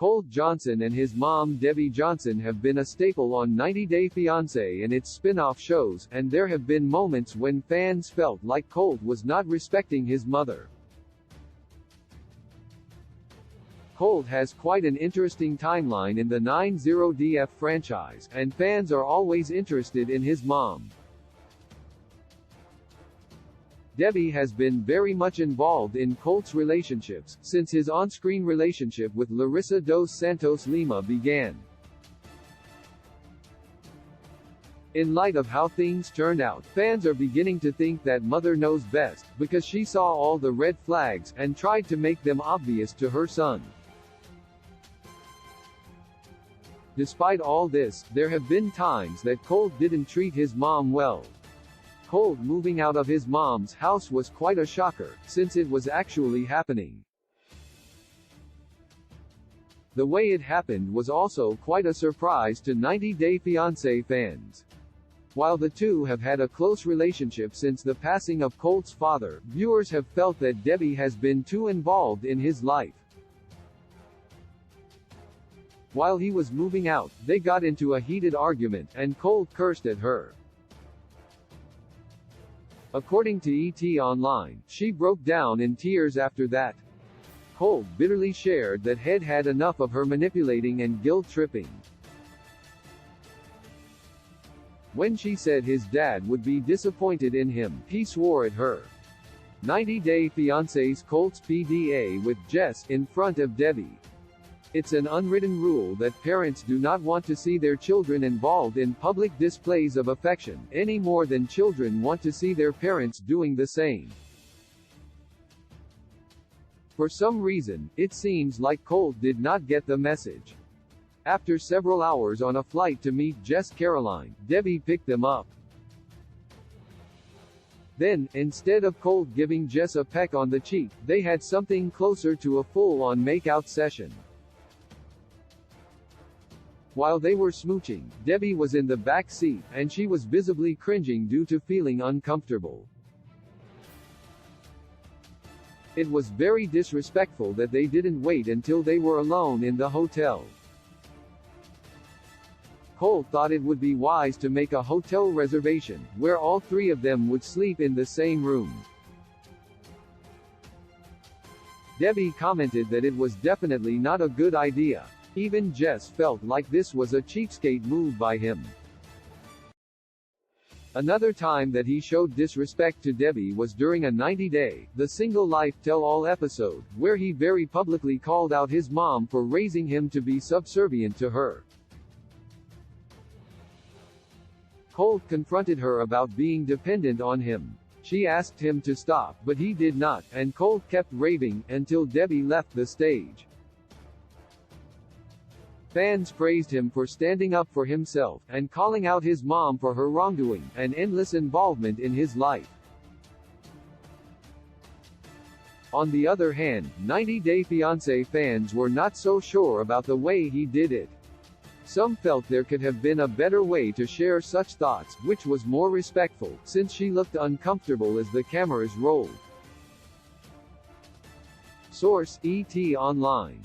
Colt Johnson and his mom Debbie Johnson have been a staple on 90 Day Fiancé and its spin-off shows, and there have been moments when fans felt like Colt was not respecting his mother. Colt has quite an interesting timeline in the 90DF franchise, and fans are always interested in his mom. Debbie has been very much involved in Colt's relationships, since his on-screen relationship with Larissa dos Santos Lima began. In light of how things turned out, fans are beginning to think that Mother knows best, because she saw all the red flags, and tried to make them obvious to her son. Despite all this, there have been times that Colt didn't treat his mom well. Colt moving out of his mom's house was quite a shocker, since it was actually happening. The way it happened was also quite a surprise to 90 Day Fiancé fans. While the two have had a close relationship since the passing of Colt's father, viewers have felt that Debbie has been too involved in his life. While he was moving out, they got into a heated argument, and Colt cursed at her. According to ET Online, she broke down in tears after that. Colt bitterly shared that he'd had enough of her manipulating and guilt-tripping. When she said his dad would be disappointed in him, he swore at her. 90 Day Fiancé's Colt's PDA with Jess in front of Debbie. It's an unwritten rule that parents do not want to see their children involved in public displays of affection, any more than children want to see their parents doing the same. For some reason, it seems like Colt did not get the message. After several hours on a flight to meet Jess Caroline, Debbie picked them up. Then, instead of Colt giving Jess a peck on the cheek, they had something closer to a full-on make-out session. While they were smooching, Debbie was in the back seat, and she was visibly cringing due to feeling uncomfortable. It was very disrespectful that they didn't wait until they were alone in the hotel. Colt thought it would be wise to make a hotel reservation, where all three of them would sleep in the same room. Debbie commented that it was definitely not a good idea. Even Jess felt like this was a cheapskate move by him. Another time that he showed disrespect to Debbie was during a 90 Day, The Single Life Tell-All episode, where he very publicly called out his mom for raising him to be subservient to her. Colt confronted her about being dependent on him. She asked him to stop, but he did not, and Colt kept raving, until Debbie left the stage. Fans praised him for standing up for himself, and calling out his mom for her wrongdoing, and endless involvement in his life. On the other hand, 90 Day Fiancé fans were not so sure about the way he did it. Some felt there could have been a better way to share such thoughts, which was more respectful, since she looked uncomfortable as the cameras rolled. Source: ET Online.